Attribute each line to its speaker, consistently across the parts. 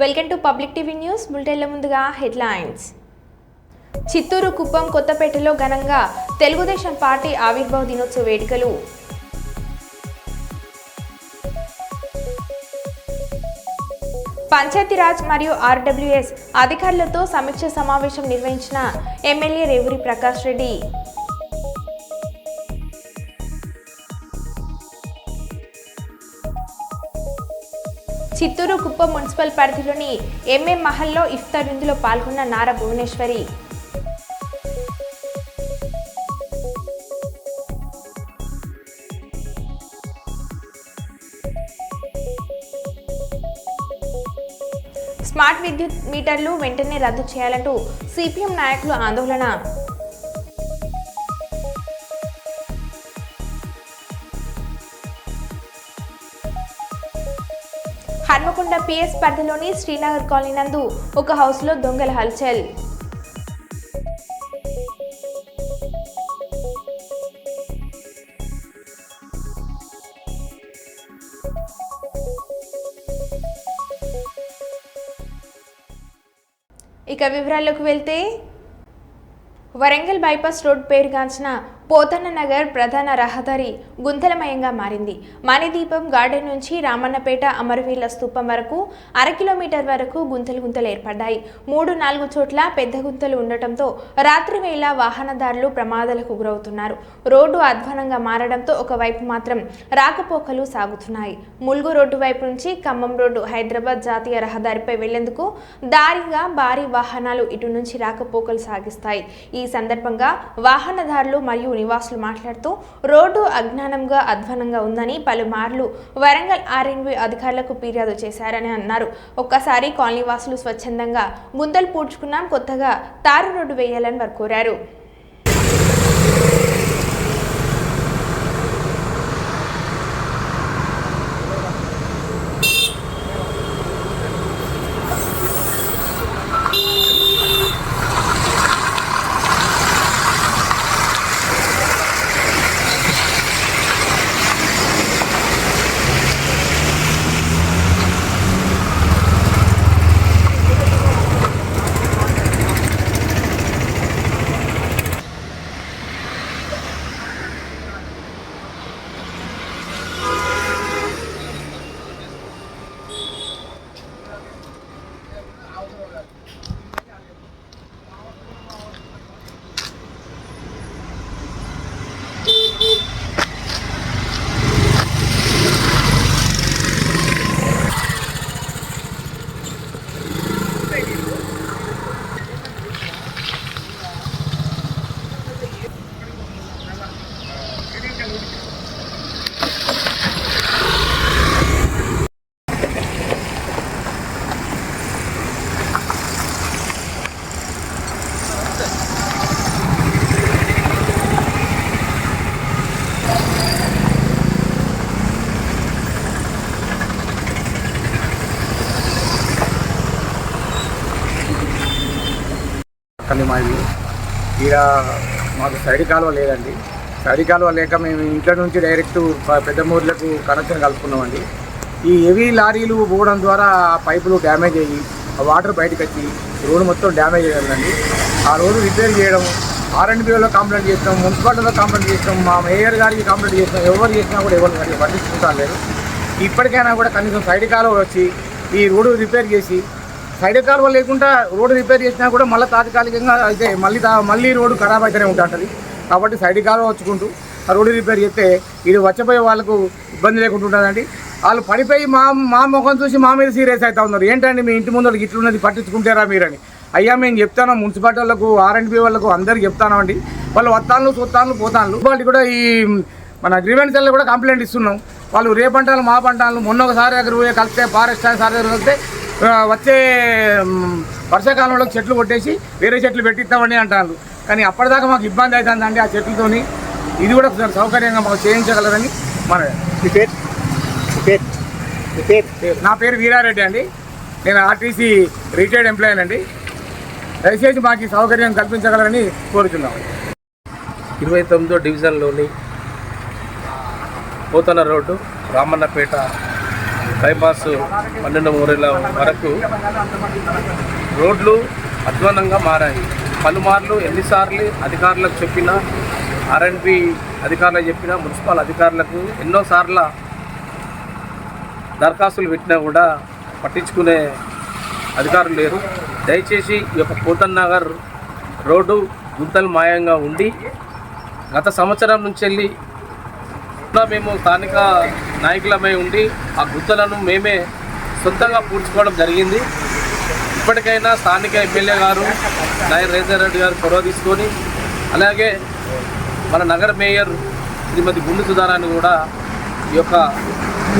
Speaker 1: Welcome to public TV news బులెటిన్ల ముందుగా headlines. Chittoor Kuppam కొత్తపేటలో ఘనంగా తెలుగుదేశం పార్టీ ఆవిర్భావ దినోత్సవ వేడుకలు. పంచాయతీరాజ్ మరియు ఆర్డబ్ల్యూఎస్ అధికారులతో సమీక్ష సమావేశం నిర్వహించిన ఎమ్మెల్యే రేవూరి ప్రకాష్ రెడ్డి. చిత్తూరు కుప్పం మున్సిపల్ పరిధిలోని ఎంఎం మహల్లో ఇఫ్తార్ విందులో పాల్గొన్న నారా భువనేశ్వరి. స్మార్ట్ విద్యుత్ మీటర్లు వెంటనే రద్దు చేయాలంటూ సిపిఎం నాయకులు ఆందోళన. హన్మకొండ పిఎస్ పరిధిలోని శ్రీనగర్ కాలనీ నందు ఒక హౌస్లో దొంగల హల్చల్. ఇక వివరాల్లోకి వెళ్తే, వరంగల్ బైపాస్ రోడ్ పేరుగాంచిన పోతన్న నగర్ ప్రధాన రహదారి గుంతలమయంగా మారింది. మణిదీపం గార్డెన్ నుంచి రామన్నపేట అమరవీరుల స్తూపం వరకు 1/2 కిలోమీటర్ వరకు గుంతలు ఏర్పడ్డాయి. 3-4 చోట్ల పెద్ద గుంతలు ఉండటంతో రాత్రి వేళ వాహనదారులు ప్రమాదాలకు గురవుతున్నారు. రోడ్డు అధ్వానంగా మారడంతో ఒకవైపు మాత్రం రాకపోకలు సాగుతున్నాయి. ములుగు రోడ్డు వైపు నుంచి ఖమ్మం రోడ్డు హైదరాబాద్ జాతీయ రహదారిపై వెళ్లేందుకు దారిగా భారీ వాహనాలు ఇటు నుంచి రాకపోకలు సాగిస్తాయి. ఈ సందర్భంగా వాహనదారులు మరియు నివాసులు మాట్లాడుతూ రోడ్డు అధ్వానంగా ఉందని పలుమార్లు వరంగల్ ఆర్ఎన్బి అధికారులకు ఫిర్యాదు చేశారని అన్నారు. ఒక్కసారి కాలనీ వాసులు స్వచ్ఛందంగా గుంతలు పూడ్చుకున్నాం, కొత్తగా తారు రోడ్డు వేయాలని వారు కోరారు.
Speaker 2: మాది ఇక్కడ మాకు సైడ్ కాలువ లేదండి. సైడ్ కాలువ లేక మేము ఇంట్లో నుంచి డైరెక్ట్ పెద్దమూరులకు కనెక్షన్ కలుపుకున్నామండి. ఈ హెవీ లారీలు పోవడం ద్వారా ఆ పైపులు డ్యామేజ్ అయ్యి ఆ వాటర్ బయటకు వచ్చి రోడ్డు మొత్తం డ్యామేజ్ అయ్యిందండి. ఆ రోడ్డు రిపేర్ చేయడం ఆర్ఎండ్బిలో కంప్లైంట్ చేస్తాం, మున్సిపాలిటీలో కంప్లైంట్ చేస్తాం, మా మేయర్ గారికి కంప్లైంట్ చేస్తాం. ఎవరు చేసినా కూడా ఎవరు పట్టించుకుంటారు లేదు. ఇప్పటికైనా కూడా కనీసం సైడ్ కాలువ వచ్చి ఈ రోడ్డు రిపేర్ చేసి, సైడ్ కాలువ లేకుండా రోడ్డు రిపేర్ చేసినా కూడా మళ్ళీ తాత్కాలికంగా అయితే మళ్ళీ రోడ్డు ఖరాబ్ అయితేనే ఉంటుంది. కాబట్టి సైడ్ కాలువ వచ్చుకుంటూ ఆ రోడ్డు రిపేర్ చేస్తే ఇది వచ్చిపోయే వాళ్ళకు ఇబ్బంది లేకుండా ఉంటుందండి. వాళ్ళు పడిపోయి మా ముఖం చూసి మా మీద సీరియస్ అవుతా ఉన్నారు. ఏంటండి మీ ఇంటి ముందు ఇట్లున్నది పట్టించుకుంటారా మీరని. అయ్యా మేము చెప్తాను, మున్సిపాలిటీ వాళ్ళకు ఆర్ఎండ్బి వాళ్ళకు అందరికి చెప్తానండి. వాళ్ళు వస్తాను చూస్తాను పోతాను. వాళ్ళు కూడా ఈ మన గ్రీవెన్స్లో కూడా కంప్లైంట్ ఇస్తున్నాం. వాళ్ళు రేపంటాలు మా పంటాలు మొన్న ఒకసారి దగ్గర పోయి కలిస్తే ఫారెస్ట్ సార్ దగ్గర కలిస్తే వచ్చే వర్షాకాలంలో చెట్లు కొట్టేసి వేరే చెట్లు పెట్టిస్తామని అంటారు. కానీ అప్పటిదాకా మాకు ఇబ్బంది అవుతుందండి ఆ చెట్లతోని. ఇది కూడా సౌకర్యంగా మాకు చేయించగలరని మన నా పేరు వీరారెడ్డి అండి. నేను ఆర్టీసీ రిటైర్డ్ ఎంప్లాయీ అండి. దయచేసి మాకు సౌకర్యం కల్పించగలరని కోరుతున్నాం.
Speaker 3: 29వ డివిజన్లోని పోతన రోడ్డు రామన్నపేట బైపాస్ 12 మూరెల వరకు రోడ్లు అధ్వానంగా మారాయి. పలుమార్లు ఎన్నిసార్లు అధికారులకు చెప్పినా, ఆర్ఎండ్బి అధికారులకు చెప్పినా, మున్సిపల్ అధికారులకు ఎన్నోసార్ల దరఖాస్తులు పెట్టినా కూడా పట్టించుకునే అధికారులు లేరు. దయచేసి ఈ యొక్క పోతన్ నగర్ రోడ్డు గుంతలు మాయంగా ఉండి గత సంవత్సరం నుంచి వెళ్ళి మేము స్థానిక నాయకులమై ఉండి ఆ గుంతలను మేమే సొంతంగా పూడ్చుకోవడం జరిగింది. ఇప్పటికైనా స్థానిక ఎమ్మెల్యే గారు నాయర్ రేజర్ రెడ్డి గారు చొరవ తీసుకొని, అలాగే మన నగర మేయర్ శ్రీమతి గుండు సుధారాన్ని కూడా ఈ యొక్క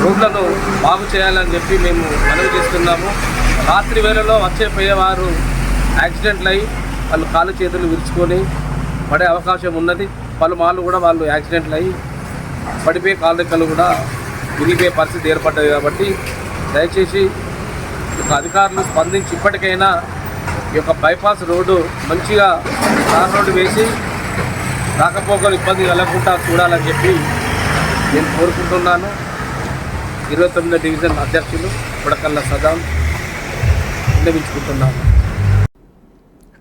Speaker 3: రోడ్లను బాగు చేయాలని చెప్పి మేము మనవి చేస్తున్నాము. రాత్రి వేళలో వచ్చే పోయేవారు యాక్సిడెంట్లు అయ్యి వాళ్ళు కాళ్ళు చేతులు విరుచుకొని పడే అవకాశం ఉన్నది. పలుమార్లు కూడా వాళ్ళు యాక్సిడెంట్లు అయ్యి పడిపోయే కాళ్ళ రెక్కలు కూడా విరిగిపోయే పరిస్థితి ఏర్పడ్డది. కాబట్టి దయచేసి ఈ అధికారులు స్పందించి ఇప్పటికైనా ఈ యొక్క బైపాస్ రోడ్డు మంచిగా తార్ రోడ్డు వేసి రాకపోకలు ఇబ్బంది కలగకుండా చూడాలని చెప్పి నేను కోరుకుంటున్నాను. 29వ డివిజన్ అధ్యక్షులు బుడకల్ల సదాం విన్నవించుకుంటున్నాను.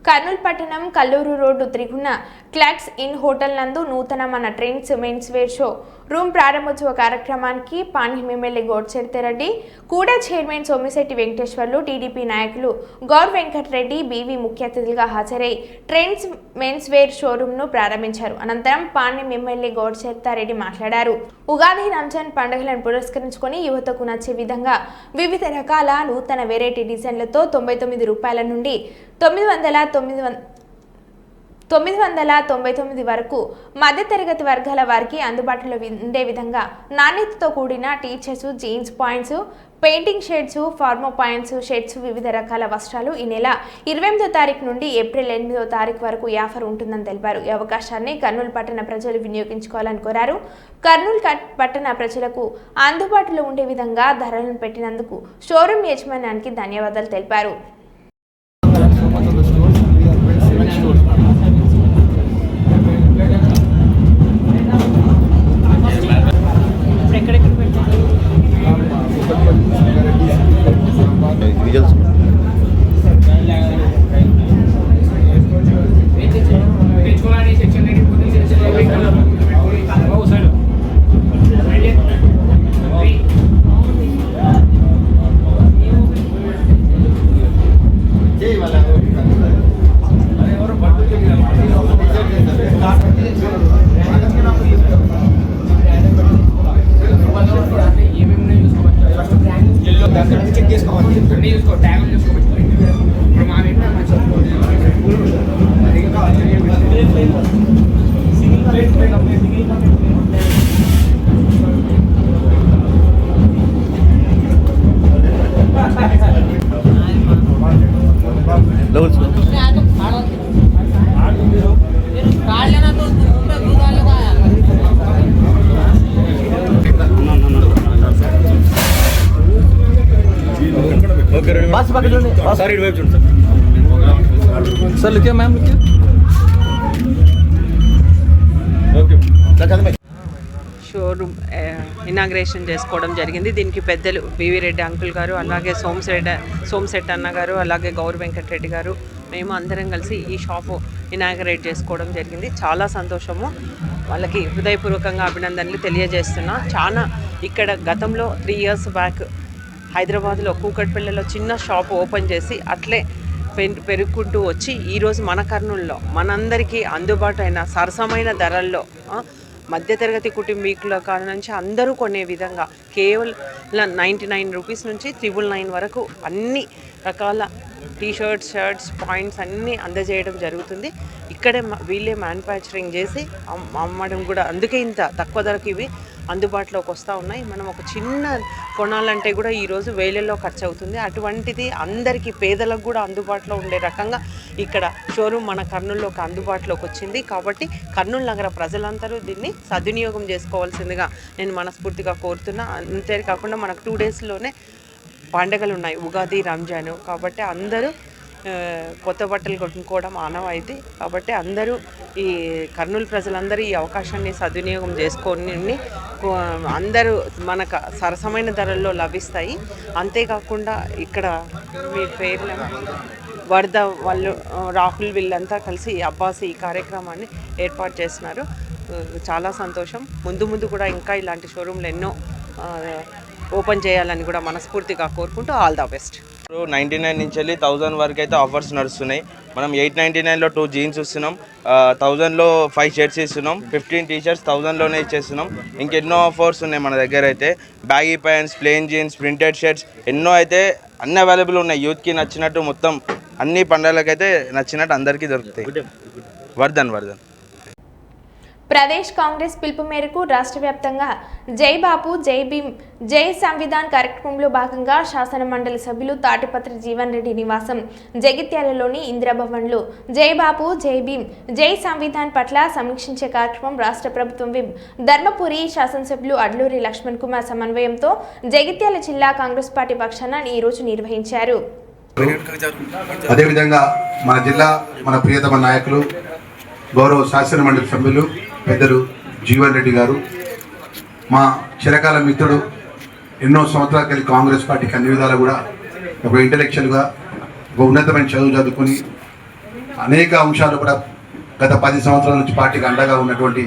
Speaker 1: కర్నూలు పట్టణం Kallur road Triguna Clarks inn hotel నందు నూతన మన trends men's wear show room ప్రారంభోత్సవ కార్యక్రమానికి పాణ్యం ఎమ్మెల్యే గోడ్చెర్తిరెడ్డి, కూడా చైర్మన్ సోమిశెట్టి వెంకటేశ్వర్లు, టీడీపీ నాయకులు గౌర్ వెంకటరెడ్డి, బీవీ ముఖ్య అతిథులుగా హాజరై ట్రెండ్స్ మెన్స్ వేర్ షోరూమ్ను ప్రారంభించారు. అనంతరం పాణ్యం ఎమ్మెల్యే గోడ్చెర్తిరెడ్డి మాట్లాడారు. ఉగాది, రంజాన్ పండుగలను పురస్కరించుకొని యువతకు నచ్చే విధంగా వివిధ రకాల నూతన వెరైటీ డిజైన్లతో 99 రూపాయల నుండి 999 వరకు మధ్యతరగతి వర్గాల వారికి అందుబాటులో ఉండే విధంగా నాణ్యతతో కూడిన t shirts, jeans pants, painting shades, formal pants, shirts, వివిధ రకాల వస్త్రాలు ఈ నెల 28వ తారీఖు నుండి ఏప్రిల్ 8వ తారీఖు వరకు ఈ ఆఫర్ ఉంటుందని తెలిపారు. ఈ అవకాశాన్ని కర్నూలు పట్టణ ప్రజలు వినియోగించుకోవాలని కోరారు. కర్నూలు పట్టణ ప్రజలకు అందుబాటులో ఉండే విధంగా ధరలను పెట్టినందుకు షోరూమ్ యజమానానికి ధన్యవాదాలు తెలిపారు.
Speaker 3: सर लिखिए मैम लिखिए।
Speaker 4: షోరూమ్ ఇనాగ్రేషన్ చేసుకోవడం జరిగింది. దీనికి పెద్దలు బివి రెడ్డి అంకుల్ గారు, అలాగే సోమశెట్టి అన్న గారు, అలాగే గౌర్ వెంకటరెడ్డి గారు, మేము అందరం కలిసి ఈ షాపు ఇనాగ్రేట్ చేసుకోవడం జరిగింది. చాలా సంతోషము. వాళ్ళకి హృదయపూర్వకంగా అభినందనలు తెలియజేస్తున్నా. చాలా ఇక్కడ గతంలో 3 years బ్యాక్ హైదరాబాద్లో కూకట్పల్లిలో చిన్న షాప్ ఓపెన్ చేసి అట్లే పెరుగుకుంటూ వచ్చి ఈరోజు మన కర్నూలులో మనందరికీ అందుబాటు అయిన సరసమైన ధరల్లో మధ్యతరగతి కుటుంబీకుల కాడ నుంచి అందరూ కొనే విధంగా కేవలం 99 రూపీస్ నుంచి 999 వరకు అన్ని రకాల టీషర్ట్స్, షర్ట్స్, పాయింట్స్ అన్నీ అందజేయడం జరుగుతుంది. ఇక్కడే వీళ్ళే మ్యానుఫ్యాక్చరింగ్ చేసి అమ్మడం కూడా, అందుకే ఇంత తక్కువ ధరకు ఇవి అందుబాటులోకి వస్తూ ఉన్నాయి. మనం ఒక చిన్న కొనాలంటే కూడా ఈరోజు వేలల్లో ఖర్చు అవుతుంది. అటువంటిది అందరికీ పేదలకు కూడా అందుబాటులో ఉండే రకంగా ఇక్కడ షోరూమ్ మన కర్నూలులోకి అందుబాటులోకి వచ్చింది. కాబట్టి కర్నూలు నగర ప్రజలందరూ దీన్ని సద్వినియోగం చేసుకోవాల్సిందిగా నేను మనస్ఫూర్తిగా కోరుతున్నా. అంతేకాకుండా మనకు 2 daysలోనే పండుగలు ఉన్నాయి, ఉగాది, రంజాను. కాబట్టి అందరూ కొత్త బట్టలు కొనుక్కోవడం ఆనవాయితీ. కాబట్టి అందరూ ఈ కర్నూలు ప్రజలందరూ ఈ అవకాశాన్ని సద్వినియోగం చేసుకొని అందరూ మనకు సరసమైన ధరల్లో లభిస్తాయి. అంతేకాకుండా ఇక్కడ మీ పేర్ల వరద వాళ్ళు రాహుల్ వీళ్ళంతా కలిసి అబ్బాస్ ఈ కార్యక్రమాన్ని ఏర్పాటు చేస్తున్నారు. చాలా సంతోషం. ముందు కూడా ఇంకా ఇలాంటి షోరూమ్లు ఎన్నో ఓపెన్ చేయాలని కూడా మనస్ఫూర్తిగా కోరుకుంటూ ఆల్ ద బెస్ట్.
Speaker 5: 99 నుంచి వెళ్ళి 1000 వరకు అయితే ఆఫర్స్ నడుస్తున్నాయి. మనం 899లో 2 జీన్స్ ఇస్తున్నాం, 1000లో 5 షర్ట్స్ ఇస్తున్నాం, 15 టీషర్ట్స్ 1000లోనే ఇచ్చేస్తున్నాం. ఇంకెన్నో ఆఫర్స్ ఉన్నాయి మన దగ్గర అయితే. Baggy pants, plain jeans, printed shirts ఎన్నో అయితే అన్ని అవైలబుల్ ఉన్నాయి. యూత్కి నచ్చినట్టు మొత్తం అన్ని పండుగలకైతే నచ్చినట్టు అందరికీ దొరుకుతాయి. వర్ధన్
Speaker 1: ప్రదేశ్ కాంగ్రెస్ పిలుపు మేరకు రాష్ట్ర వ్యాప్తంగా జై బాపు జై భీమ్ జై సంవిధాన్ కార్యక్రమంలో భాగంగా శాసన మండలి సభ్యులు తాటిపత్రి జీవన్ రెడ్డి నివాసం జగిత్యాలలోని ఇందిరాభవన్లో జై బాపు జై భీమ్ జై సంవిధాన్ పట్ల సమీక్షించే కార్యక్రమం రాష్ట్ర ప్రభుత్వం విప్ ధర్మపురి శాసనసభ్యులు అడ్లూరి లక్ష్మణ్ కుమార్ సమన్వయంతో జగిత్యాల జిల్లా కాంగ్రెస్ పార్టీ పక్షాన ఈ రోజు నిర్వహించారు.
Speaker 6: అదేవిధంగా మన జిల్లా మన ప్రియతమ నాయకులు గౌరవ శాసన మండలి సభ్యులు పెద్దలు జీవన్ రెడ్డి గారు, మా చిరకాల మిత్రుడు, ఎన్నో సంవత్సరాల కలిగి కాంగ్రెస్ పార్టీకి అన్ని విధాలు కూడా ఒక ఇంటలెక్చువల్గా ఒక ఉన్నతమైన చదువుకుని అనేక అంశాలు కూడా గత 10 సంవత్సరాల నుంచి పార్టీకి అండగా ఉన్నటువంటి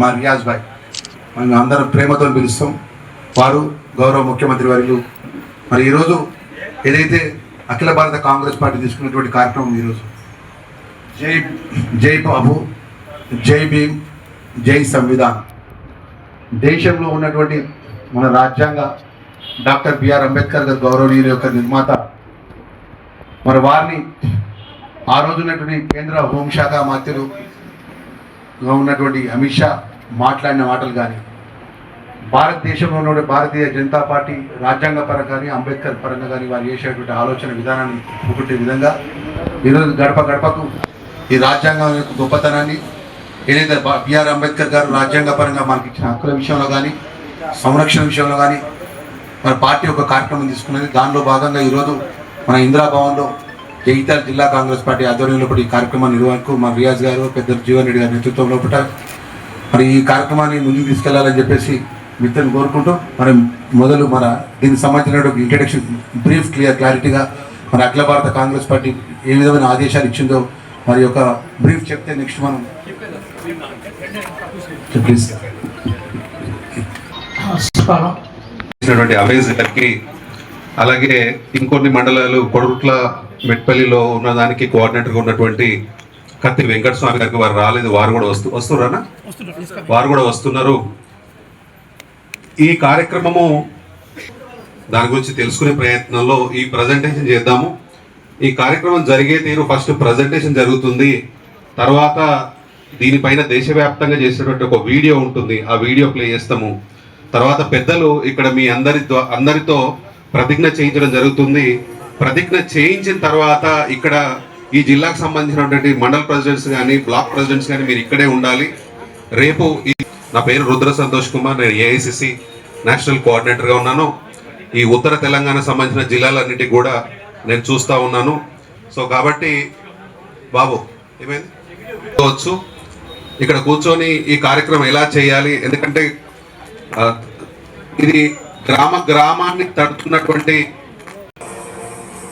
Speaker 6: మా రియాజ్ భాయ్, మనం అందరం ప్రేమతో పిలుస్తాం. వారు గౌరవ ముఖ్యమంత్రి వర్యులు మరి ఈరోజు ఏదైతే అఖిల భారత కాంగ్రెస్ పార్టీ తీసుకున్నటువంటి కార్యక్రమం ఈరోజు జై బాబు జై భీమ్ జై సంవిధాన్. దేశంలో ఉన్నటువంటి మన రాజ్యాంగ డాక్టర్ బిఆర్ అంబేద్కర్ గారు గౌరవనీయుల యొక్క నిర్మాత, మరి వారిని ఆ రోజు ఉన్నటువంటి కేంద్ర హోంశాఖ మంత్రులుగా ఉన్నటువంటి అమిత్ షా మాట్లాడిన మాటలు కానీ, భారతదేశంలో ఉన్న భారతీయ జనతా పార్టీ రాజ్యాంగ పరంగా కానీ అంబేద్కర్ పరంగా కానీ వారు చేసేటువంటి ఆలోచన విధానాన్ని ఒకటే విధంగా ఈరోజు గడప గడపకు ఈ రాజ్యాంగం యొక్క గొప్పతనాన్ని ఏదైతే బిఆర్ అంబేద్కర్ గారు రాజ్యాంగ పరంగా మనకి ఇచ్చిన హక్కుల విషయంలో కానీ సంరక్షణ విషయంలో కానీ మన పార్టీ ఒక కార్యక్రమం తీసుకున్నది. దానిలో భాగంగా ఈరోజు మన ఇందిరాభవన్లో జగిత్యాల జిల్లా కాంగ్రెస్ పార్టీ ఆధ్వర్యంలో ఈ కార్యక్రమాన్ని నిర్వహణకు మా రియాజ్ గారు, పెద్దలు జీవన్ రెడ్డి గారి నేతృత్వంలో మరి ఈ కార్యక్రమాన్ని ముందుకు తీసుకెళ్లాలని చెప్పేసి మిత్రులను కోరుకుంటూ మరి మొదలు మన దీనికి సంబంధించిన ఇంట్రడక్షన్ బ్రీఫ్ క్లారిటీగా మన అఖిల భారత కాంగ్రెస్ పార్టీ ఏ విధమైన ఆదేశాలు ఇచ్చిందో మరి ఒక బ్రీఫ్ చెప్తే నెక్స్ట్ మనం
Speaker 7: అవేజ్కి అలాగే ఇంకొన్ని మండలాలు కొడుట్ల మెట్పల్లిలో ఉన్నదానికి కోఆర్డినేటర్గా ఉన్నటువంటి కత్తి వెంకటస్వామి గారికి వారు రాలేదు. వారు కూడా వస్తున్నారా? వారు కూడా వస్తున్నారు. ఈ కార్యక్రమము దాని గురించి తెలుసుకునే ప్రయత్నంలో ఈ ప్రజెంటేషన్ చేద్దాము. ఈ కార్యక్రమం జరిగే తీరు ఫస్ట్ ప్రజెంటేషన్ జరుగుతుంది, తర్వాత దీనిపైన దేశవ్యాప్తంగా చేసేటువంటి ఒక వీడియో ఉంటుంది, ఆ వీడియో ప్లే చేస్తాము. తర్వాత పెద్దలు ఇక్కడ మీ అందరితో ప్రతిజ్ఞ చేయించడం జరుగుతుంది. ప్రతిజ్ఞ చేయించిన తర్వాత ఇక్కడ ఈ జిల్లాకు సంబంధించినటువంటి మండల్ ప్రెసిడెంట్స్ కానీ బ్లాక్ ప్రెసిడెంట్స్ కానీ మీరు ఇక్కడే ఉండాలి. రేపు నా పేరు రుద్ర సంతోష్ కుమార్, నేను ఏఐసిసి నేషనల్ కోఆర్డినేటర్గా ఉన్నాను. ఈ ఉత్తర తెలంగాణ సంబంధించిన జిల్లాలన్నిటికీ కూడా నేను చూస్తూ ఉన్నాను. సో కాబట్టి బాబు ఏమైంది వచ్చు ఇక్కడ కూర్చొని ఈ కార్యక్రమం ఎలా చేయాలి, ఎందుకంటే ఇది గ్రామాన్ని తడుతున్నటువంటి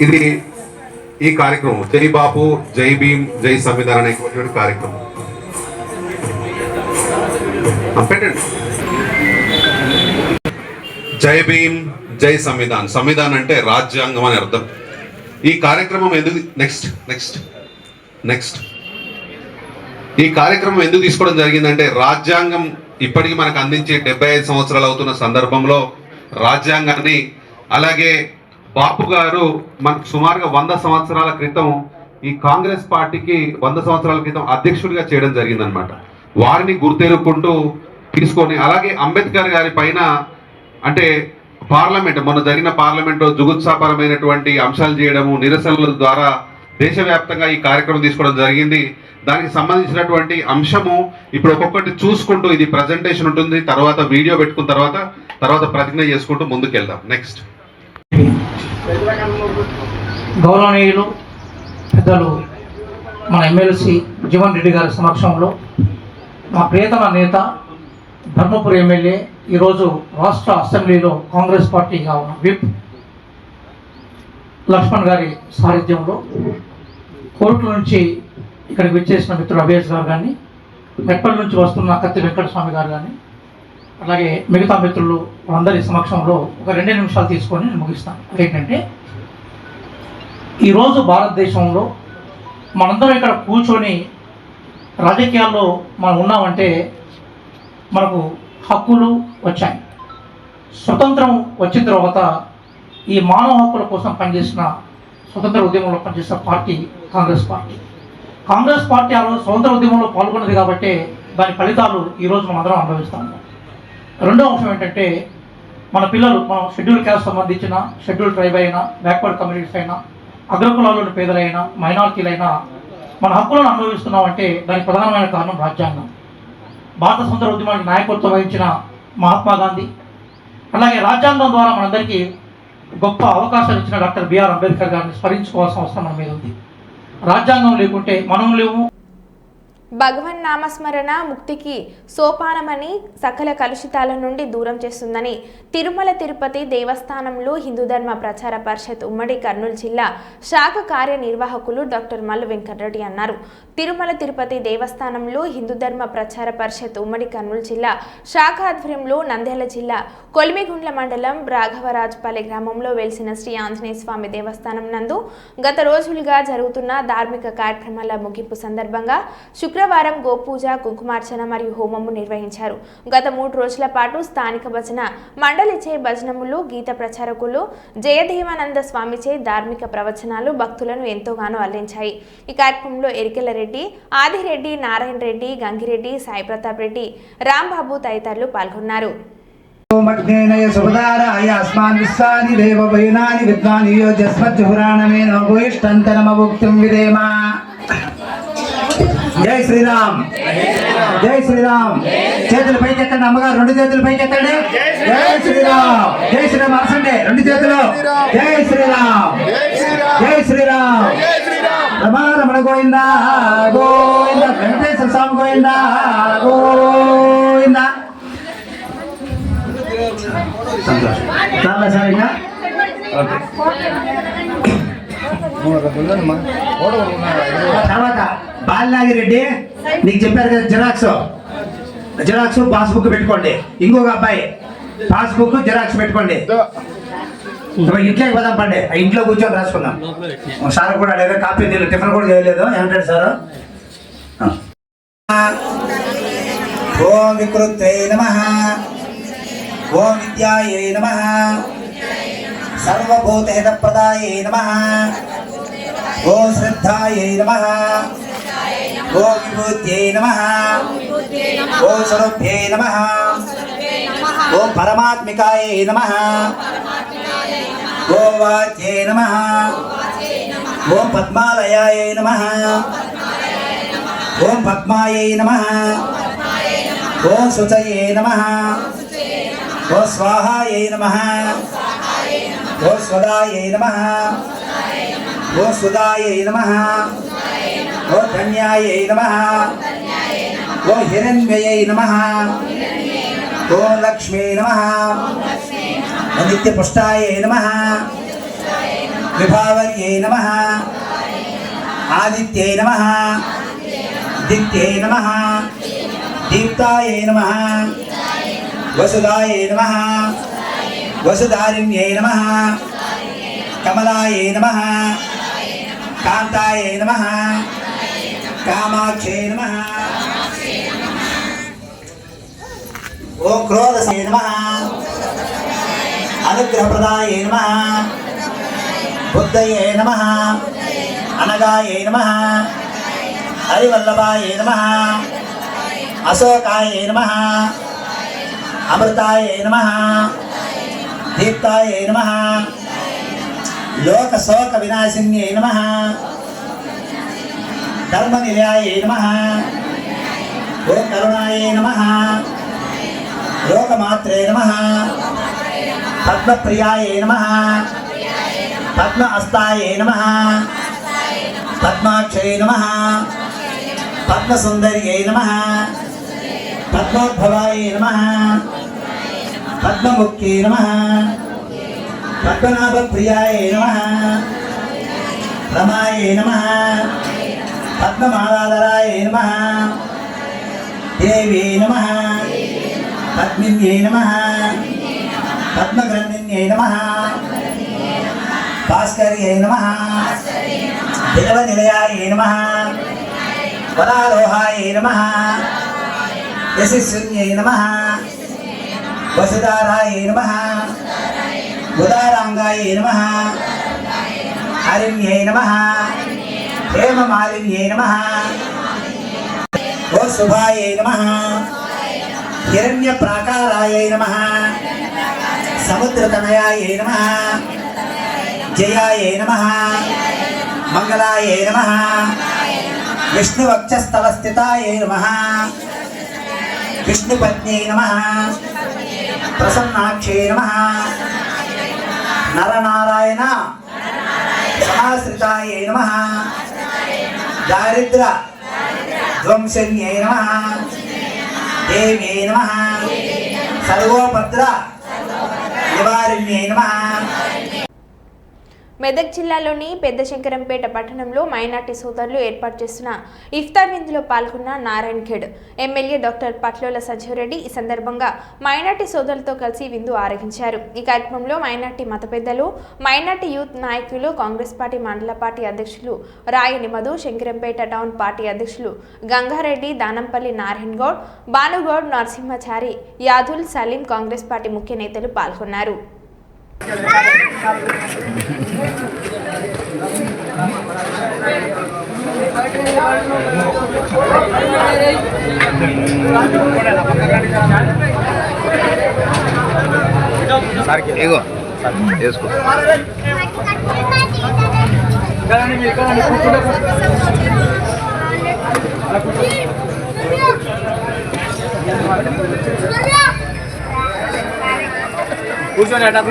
Speaker 7: ఇది ఈ కార్యక్రమం జై బాపు జై భీమ్ జై సంవిధాన్ అనేటువంటి కార్యక్రమం పెట్టండి. జై భీమ్ జై సంవిధాన్. సంవిధాన్ అంటే రాజ్యాంగం అని అర్థం. ఈ కార్యక్రమం ఎందుకు నెక్స్ట్ ఈ కార్యక్రమం ఎందుకు తీసుకోవడం జరిగిందంటే రాజ్యాంగం ఇప్పటికి మనకు అందించి 75 సంవత్సరాలు అవుతున్న సందర్భంలో రాజ్యాంగాన్ని, అలాగే బాపు గారు మనకు సుమారుగా 100 సంవత్సరాల క్రితం ఈ కాంగ్రెస్ పార్టీకి 100 సంవత్సరాల క్రితం అధ్యక్షుడిగా చేయడం జరిగిందనమాట. వారిని గుర్తెరుక్కుంటూ తీసుకొని, అలాగే అంబేద్కర్ గారి పైన అంటే పార్లమెంట్ మొన్న జరిగిన పార్లమెంట్లో జుగుత్సాపరమైనటువంటి అంశాలు చేయడము, నిరసనల ద్వారా దేశవ్యాప్తంగా ఈ కార్యక్రమం తీసుకోవడం జరిగింది. దానికి సంబంధించినటువంటి అంశము ఇప్పుడు ఒక్కొక్కటి చూసుకుంటూ ఇది ప్రజెంటేషన్ ఉంటుంది, తర్వాత వీడియో పెట్టుకున్న తర్వాత ప్రతిజ్ఞ చేసుకుంటూ ముందుకెళ్దాం. నెక్స్ట్
Speaker 8: గౌరవనీయులు పెద్దలు మన ఎమ్మెల్సీ జీవన్ రెడ్డి గారి సమక్షంలో మా ప్రియతమ నేత ధర్మపురి ఎమ్మెల్యే ఈరోజు రాష్ట్ర అసెంబ్లీలో కాంగ్రెస్ పార్టీగా ఉన్న విప్ లక్ష్మణ్ గారి సారథ్యంలో కోర్టుల నుంచి ఇక్కడికి విచ్చేసిన మిత్రుడు అభేష్ గారు కానీ, మెట్పల్లి నుంచి వస్తున్న కత్తి వెంకటస్వామి గారు కానీ, అలాగే మిగతా మిత్రులు అందరి సమక్షంలో ఒక 2 నిమిషాలు తీసుకొని నేను ముగిస్తాను. ఏంటంటే ఈరోజు భారతదేశంలో మనందరం ఇక్కడ కూర్చొని రాజకీయాల్లో మనం ఉన్నామంటే మనకు హక్కులు వచ్చాయి. స్వతంత్రం వచ్చిన తర్వాత ఈ మానవ హక్కుల కోసం పనిచేసిన స్వతంత్ర ఉద్యమంలో పనిచేసిన party Congress party. Congress party ఆ రోజు స్వతంత్ర ఉద్యమంలో పాల్గొన్నది కాబట్టి దాని ఫలితాలు ఈరోజు మనం అందరం అనుభవిస్తాము. రెండో అంశం ఏంటంటే మన పిల్లలు, మనం షెడ్యూల్ క్యాస్ట్ సంబంధించిన షెడ్యూల్ ట్రైబ్ అయినా, బ్యాక్వర్డ్ కమ్యూనిటీస్ అయినా, అగ్రకులాల్లోని పేదలైనా, మైనారిటీలైనా మన హక్కులను అనుభవిస్తున్నామంటే దానికి ప్రధానమైన కారణం రాజ్యాంగం. భారత స్వతంత్ర ఉద్యమానికి నాయకత్వం వహించిన మహాత్మా గాంధీ, అలాగే రాజ్యాంగం ద్వారా మనందరికీ గొప్ప అవకాశాలు ఇచ్చిన డాక్టర్ బిఆర్ అంబేద్కర్ గారిని స్మరించుకోవాల్సిన అవసరం మన మీద ఉంది. రాజ్యాంగం లేకుంటే మనం లేవు.
Speaker 1: భగవన్ నామస్మరణ ముక్తికి సోపానమని, సకల కలుషితాల నుండి దూరం చేస్తుందని తిరుమల తిరుపతి దేవస్థానంలో హిందూ ధర్మ ప్రచార పరిషత్ ఉమ్మడి కర్నూలు జిల్లా శాఖ కార్యనిర్వాహకులు డాక్టర్ మల్లు వెంకటరెడ్డి అన్నారు. తిరుమల తిరుపతి దేవస్థానంలో హిందూ ధర్మ ప్రచార పరిషత్ ఉమ్మడి కర్నూలు జిల్లా శాఖ ఆధ్వర్యంలో నంద్యాల జిల్లా కొలిమిగుండ్ల మండలం రాఘవరాజుపల్లి గ్రామంలో వెలిసిన శ్రీ ఆంజనేయ స్వామి దేవస్థానం నందు గత రోజులుగా జరుగుతున్న ధార్మిక కార్యక్రమాల ముగింపు సందర్భంగా శుక్రవారం గోపూజ, కుంకుమార్చన మరియు హోమము నిర్వహించారు. గత 3 రోజుల పాటు స్థానిక భజన మండలిచే భజనములు, గీత ప్రచారకులు జయదేవానంద స్వామిచే ధార్మిక ప్రవచనాలు భక్తులను ఎంతోగానో అల్లించాయి. ఈ కార్యక్రమంలో ఎరికెల రెడ్డి, ఆదిరెడ్డి, నారాయణ రెడ్డి, గంగిరెడ్డి, సాయి ప్రతాప్ రెడ్డి, రాంబాబు తదితరులు పాల్గొన్నారు.
Speaker 9: జై శ్రీరామ్, జై శ్రీరామ్. చేతులు పైకి ఎత్తండి, అమ్మగారు 2 చేతులు పైకి ఎత్తండి. జై శ్రీరామ్, జై శ్రీరామ్ అరసండి 2 చేతులు. జై శ్రీరామ్, జై శ్రీరామ్. రమణ గోవిందా గోవింద, వెంకటేశ్వర స్వామి గోవిందా గోవింద. చాలా సరిగా తర్వాత బాలనాగిరెడ్డి నీకు చెప్పారు కదా, జిరాక్స్ పాస్బుక్ పెట్టుకోండి. ఇంకొక అబ్బాయి పాస్బుక్ జిరాక్స్ పెట్టుకోండి. ఇంట్లోకి పోదాం పండి, ఇంట్లో కూర్చొని రాసుకుందాం. సార్ కూడా అడిగారు, కాపీ నీళ్ళు టిఫిన్ కూడా చేయలేదు. ఏమంటాడు సార్? ఓం వికృత్యై నమః, ఓం విద్యాయై నమః, సర్వభూతహితప్రదాయై నమః, ఓం శ్రద్ధాయై నమః, ఓం విభూత్యై నమః, ఓం స్వరూప్యై నమః, ఓం పరమాత్మికాయై నమః, ఓం వాచ్యై నమః, ఓం పద్మాలయాయై నమః, ఓం పద్మాయై నమః, ఓం శుచయే నమః, ఓం స్వాహాయై నమః, ఓం స్వదాయై నమః, ఓం సుదాయై నమః, ఓం ధన్యాయై నమః, ఓం హిరణ్మయై నమః, ఓం లక్ష్మీ నమః, ఓం నిత్యపుష్టాయై నమః, విభావర్యై నమః, ఆదిత్యై నమః, దిత్యై నమః, దీప్తాయై నమః, వసుదాయై నమః, వసుధారిణ్యై నమః, కమలాయై నమః, కాంతాయై నమః, కామాక్షై నమః, ఓం క్రోధసాయ నమః, అనుగ్రహప్రదాయై నమః, బుద్ధయే నమః, అనగాయై నమః, హరివల్లభాయై నమః, అశోకాయై నమః, అమృతాయై నమః, దీప్తాయై నమః, లోక శోక వినాశిన్యై నమః, ధర్మ నిలయాయై నమః, ఓం కరుణాయై నమః, లోకమాత్రే నమః, పద్మప్రియాయై నమః, పద్మ హస్తాయై నమః, పద్మాక్షై నమః, పద్మసుందర్యై నమః, పద్మోద్భవాయై నమః, పద్మముఖ్యే నమః పద్మనాభప్రియాయ నమః రమాయ నమః పద్మమాలాధరాయ నమః దేవే నమః పద్మిన్యే నమః పద్మగ్రంథిన్యే నమః భాస్కర్యే నమః దేవనిలయాయ నమః వరారోహాయ నమః యశస్విన్యే నమః వసుధారాయ నమః ఉదారాంగాయ నమః హరిణ్యే నమః హేమమాలిన్యే నమః ఓ శుభాయ నమః హిరణ్యప్రాకారాయ నమః సముద్రతనయాయ నమః జయాయ నమః మంగళాయ నమః విష్ణువక్షస్థలస్థితాయ నమః విష్ణుపత్న్యై నమః ప్రసన్నాక్షే నమః నరనారాయణ సమాశ్రితాయ నమః దారిద్ర ధ్వంసన్యై నమః దేవ్యై నమః సర్వోపద్ర నివారిణ్యై నమః.
Speaker 1: మెదక్ జిల్లాలోని పెద్ద శంకరంపేట పట్టణంలో మైనార్టీ సోదరులు ఏర్పాటు చేసిన ఇఫ్తార్ విందులో పాల్గొన్న నారాయణ్ ఖేడ్ ఎమ్మెల్యే డాక్టర్ పట్లోల సంజీవరెడ్డి ఈ సందర్భంగా మైనార్టీ సోదరులతో కలిసి విందు ఆరగించారు. ఈ కార్యక్రమంలో మైనార్టీ మత పెద్దలు, మైనార్టీ యూత్ నాయకులు, కాంగ్రెస్ పార్టీ మండల పార్టీ అధ్యక్షులు రాయని మధు, శంకరంపేట టౌన్ పార్టీ అధ్యక్షులు గంగారెడ్డి, దానంపల్లి నారాయణ్ గౌడ్, భానుగౌడ్, నరసింహచారి, యాదుల్ సలీం, కాంగ్రెస్ పార్టీ ముఖ్య నేతలు పాల్గొన్నారు.
Speaker 2: కూర్చొని అట్లా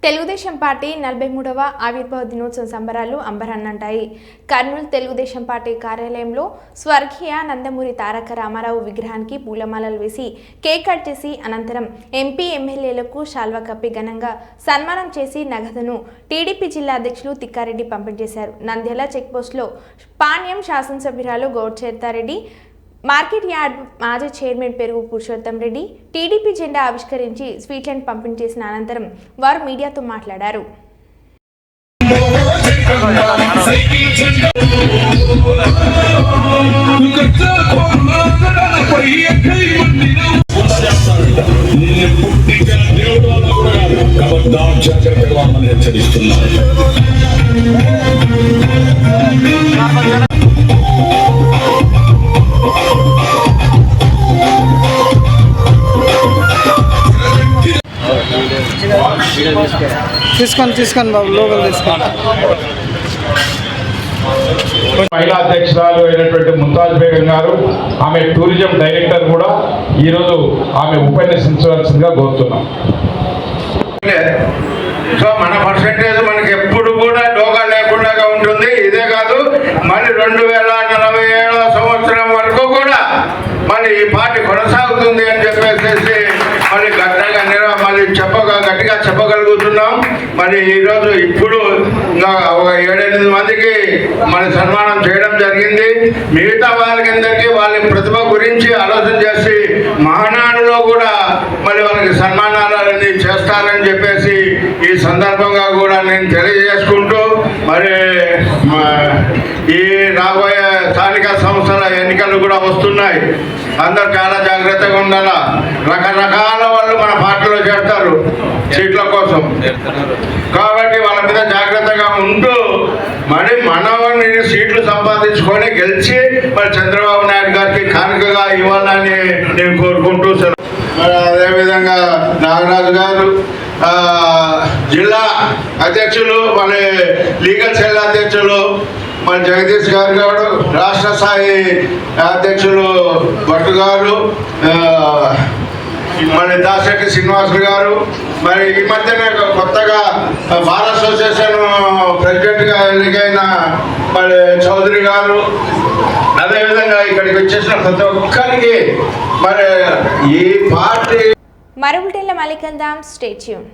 Speaker 1: తెలుగుదేశం పార్టీ 43వ ఆవిర్భావ దినోత్సవ సంబరాలు అంబరాన్నంటాయి. కర్నూలు తెలుగుదేశం పార్టీ కార్యాలయంలో స్వర్గీయ నందమూరి తారక రామారావు విగ్రహానికి పూలమాలలు వేసి కేక్ కట్ చేసి అనంతరం ఎంపీ ఎమ్మెల్యేలకు శాల్వా కప్పి ఘనంగా సన్మానం చేసి నగదును టీడీపీ జిల్లా అధ్యక్షులు తిక్కారెడ్డి పంపిణీ చేశారు. నంద్యాల చెక్పోస్టులో పాణ్యం శాసనసభ్యురాలు గౌడ్చేతారెడ్డి, మార్కెట్ యార్డ్ మాజీ చైర్మన్ పెరుగు పురుషోత్తం రెడ్డి టీడీపీ జెండా ఆవిష్కరించి స్వీట్లను పంపిణీ చేసిన అనంతరం వారు మీడియాతో మాట్లాడారు.
Speaker 10: తీసుకొని బాబు లోపల తీసుకోండి.
Speaker 11: మహిళా అధ్యక్షురాలు అయినటువంటి ముంతాజ్ బేగం గారు, ఆమె టూరిజం డైరెక్టర్ కూడా ఈరోజు ఆమె ఉపన్యసించవలసిందిగా కోరుతున్నాం.
Speaker 12: సో మన పర్సెంటేజ్ మనకి ఎప్పుడు కూడా డోగా లేకుండా ఉంటుంది. ఇదే కాదు, మళ్ళీ 2047 సంవత్సరం వరకు కూడా మళ్ళీ ఈ పార్టీ కొనసాగుతుంది అని చెప్పేసి మళ్ళీ గట్టిగా చెప్పగలుగుతున్నాం. మరి ఈరోజు ఇప్పుడు ఇంకా ఒక 7-8 మందికి మరి సన్మానం చేయడం జరిగింది. మిగతా వాళ్ళకిందరికీ వాళ్ళ ప్రతిభ గురించి ఆలోచన చేసి మహానాడులో కూడా మరి వాళ్ళకి సన్మానాలన్నీ చేస్తారని చెప్పేసి ఈ సందర్భంగా కూడా నేను తెలియజేసుకుంటూ, మరి ఈ రాబోయే స్థానిక సంస్థల ఎన్నికలు కూడా వస్తున్నాయి. అందరూ చాలా జాగ్రత్తగా ఉండాలా. రకరకాల వాళ్ళు మన పార్టీలో చేస్తారు సీట్ల కోసం, కాబట్టి వాళ్ళ మీద జాగ్రత్తగా ఉంటూ మరి మనవని సీట్లు సంపాదించుకొని గెలిచి మరి చంద్రబాబు నాయుడు గారికి కానుకగా ఇవ్వాలని నేను కోరుకుంటూ మరి అదేవిధంగా నాగరాజు గారు జిల్లా అధ్యక్షులు, మరి లీగల్ సెల్ అధ్యక్షులు మరి జగదీష్ గారు, రాష్ట్ర స్థాయి అధ్యక్షులు భట్టు గారు, మరి దాశెట్టి శ్రీనివాసులు గారు, మరి ఈ మధ్యనే కొత్తగా బార్ అసోసియేషన్ ప్రెసిడెంట్గా ఎన్నికైన మరి చౌదరి గారు, అదేవిధంగా ఇక్కడికి వచ్చేసిన ప్రతి ఒక్కరికి మరి ఈ పార్టీ
Speaker 1: మరో బులెటిన్లో మళ్ళీ కలుద్దాం. Stay tune.